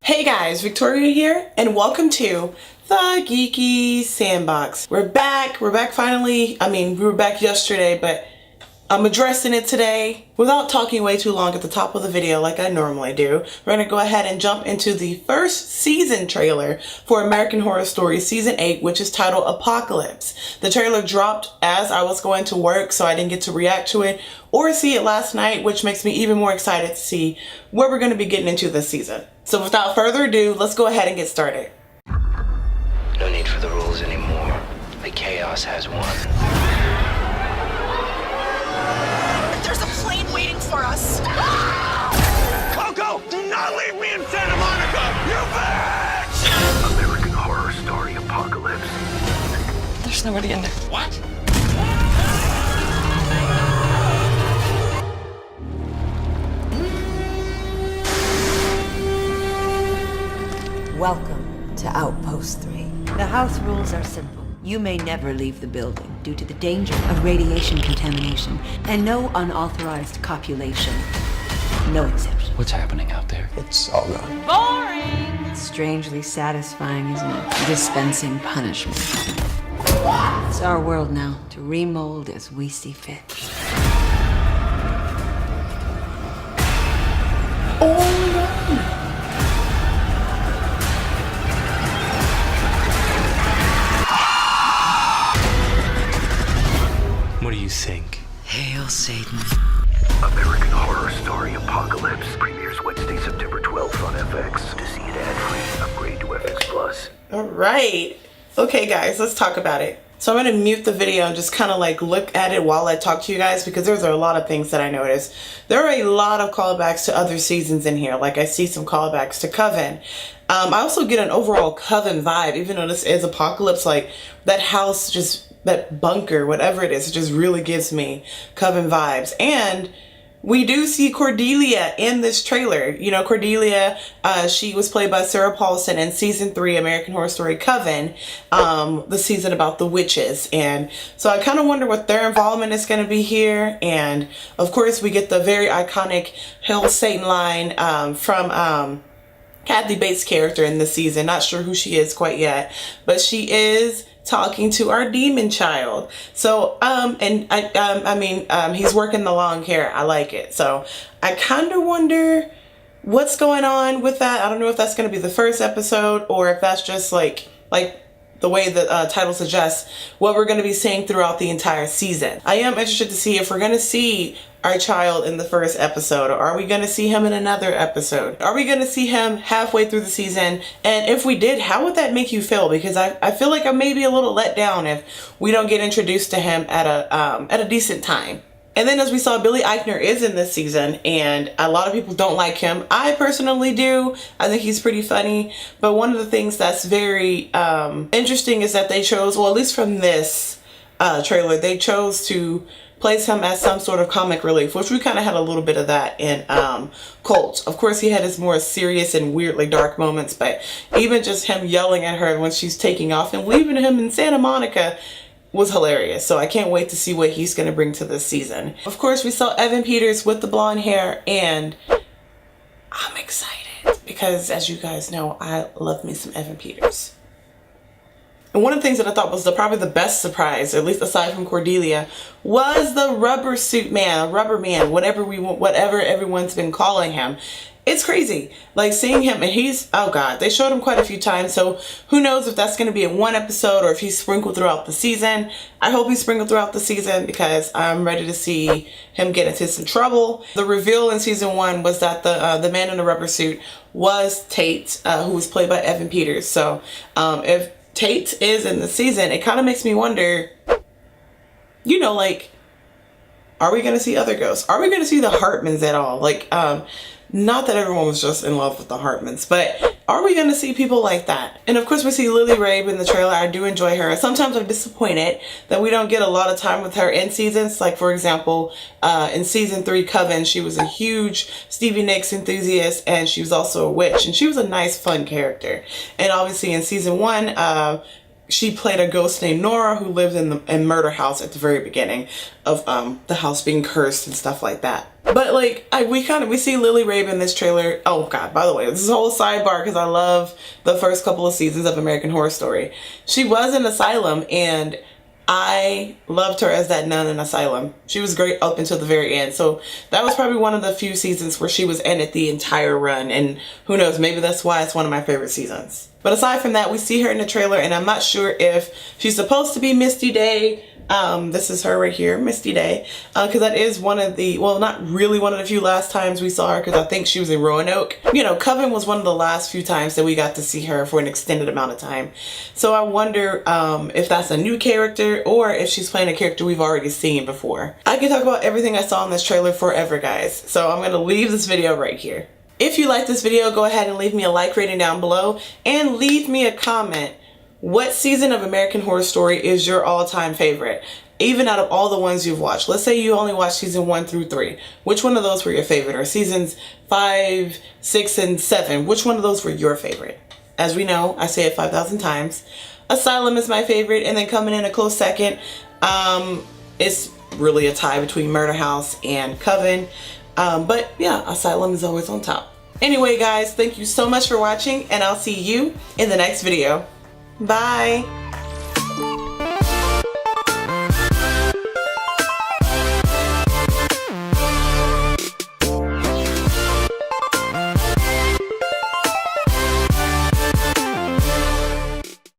Hey guys, Victoria here, and welcome to the Geeky Sandbox. We're back finally. We were back yesterday, but I'm addressing it today without talking way too long at the top of the video like I normally do. We're gonna go ahead and jump into the first season trailer for American Horror Story Season 8, which is titled Apocalypse. The trailer dropped as I was going to work, so I didn't get to react to it or see it last night, which makes me even more excited to see where we're gonna be getting into this season. So without further ado, let's go ahead and get started. No need for the rules anymore. The chaos has won. There's a plane waiting for us. Coco, do not leave me in Santa Monica, you bitch! American Horror Story Apocalypse. There's nobody in there. What? Welcome to Outpost 3. The house rules are simple. You may never leave the building due to the danger of radiation contamination and no unauthorized copulation. No exception. What's happening out there? It's all gone. Boring! Strangely satisfying, isn't it? Dispensing punishment. It's our world now, to remold as we see fit. What do you think? Hail Satan. American Horror Story Apocalypse premieres Wednesday, September 12th on FX. To see it ad-free, upgrade to FX Plus. All right. Okay, guys, let's talk about it. So I'm going to mute the video and just kind of like look at it while I talk to you guys, because there's a lot of things that I noticed. There are a lot of callbacks to other seasons in here. Like I see some callbacks to Coven. I also get an overall Coven vibe, even though this is Apocalypse. Like that house, just that bunker, whatever it is, it just really gives me Coven vibes. And we do see Cordelia in this trailer. You know, Cordelia, she was played by Sarah Paulson in season 3, American Horror Story Coven, the season about the witches. And so I kind of wonder what their involvement is going to be here. And of course, we get the very iconic Hail Satan line from Kathy Bates' character in this season. Not sure who she is quite yet, but she is talking to our demon child. So he's working the long hair. I like it. So I kind of wonder what's going on with that. I don't know if that's going to be the first episode or if that's just like the way the title suggests, what we're going to be seeing throughout the entire season. I am interested to see if we're going to see our child in the first episode, or are we going to see him in another episode? Are we going to see him halfway through the season? And if we did, how would that make you feel? Because I feel like I may be a little let down if we don't get introduced to him at a decent time. And then as we saw, Billy Eichner is in this season, and a lot of people don't like him. I personally do. I think he's pretty funny. But one of the things that's very interesting is that they chose, well, at least from this trailer, they chose to place him as some sort of comic relief, which we kind of had a little bit of that in Cult. Of course, he had his more serious and weirdly dark moments, but even just him yelling at her when she's taking off and leaving him in Santa Monica was hilarious. So I can't wait to see what he's going to bring to this season. Of course, we saw Evan Peters with the blonde hair, and I'm excited because, as you guys know, I love me some Evan Peters. And one of the things that I thought was probably the best surprise, at least aside from Cordelia, was the rubber suit man, rubber man, whatever everyone's been calling him. It's crazy. Like seeing him, and oh God, they showed him quite a few times. So who knows if that's going to be in one episode or if he's sprinkled throughout the season. I hope he's sprinkled throughout the season because I'm ready to see him get into some trouble. The reveal in season 1 was that the man in the rubber suit was Tate, who was played by Evan Peters. So if Tate is in the season, it kind of makes me wonder, you know, like, are we going to see other ghosts? Are we going to see the Hartmans at all? Like, not that everyone was just in love with the Hartmans, but are we going to see people like that? And of course, we see Lily Rabe in the trailer. I do enjoy her. Sometimes I'm disappointed that we don't get a lot of time with her in seasons. Like, for example, in season 3 Coven, she was a huge Stevie Nicks enthusiast, and she was also a witch, and she was a nice, fun character. And obviously in season 1, she played a ghost named Nora who lived in Murder House at the very beginning of the house being cursed and stuff like that. But like we see Lily Rabe in this trailer. Oh god, by the way, this is a whole sidebar because I love the first couple of seasons of American Horror Story. She was in Asylum and I loved her as that nun in Asylum. She was great up until the very end. So that was probably one of the few seasons where she was in it the entire run. And who knows, maybe that's why it's one of my favorite seasons. But aside from that, we see her in the trailer and I'm not sure if she's supposed to be Misty Day. This is her right here, Misty Day. Because that is one of the, well, not really one of the few last times we saw her because I think she was in Roanoke. You know, Coven was one of the last few times that we got to see her for an extended amount of time. So I wonder if that's a new character or if she's playing a character we've already seen before. I can talk about everything I saw in this trailer forever, guys. So I'm going to leave this video right here. If you like this video, go ahead and leave me a like rating down below and leave me a comment. What season of American Horror Story is your all-time favorite? Even out of all the ones you've watched. Let's say you only watched season 1 through 3. Which one of those were your favorite? Or seasons 5, 6, and 7? Which one of those were your favorite? As we know, I say it 5,000 times. Asylum is my favorite, and then coming in a close second, it's really a tie between Murder House and Coven. But yeah, Asylum is always on top. Anyway, guys, thank you so much for watching, and I'll see you in the next video. Bye.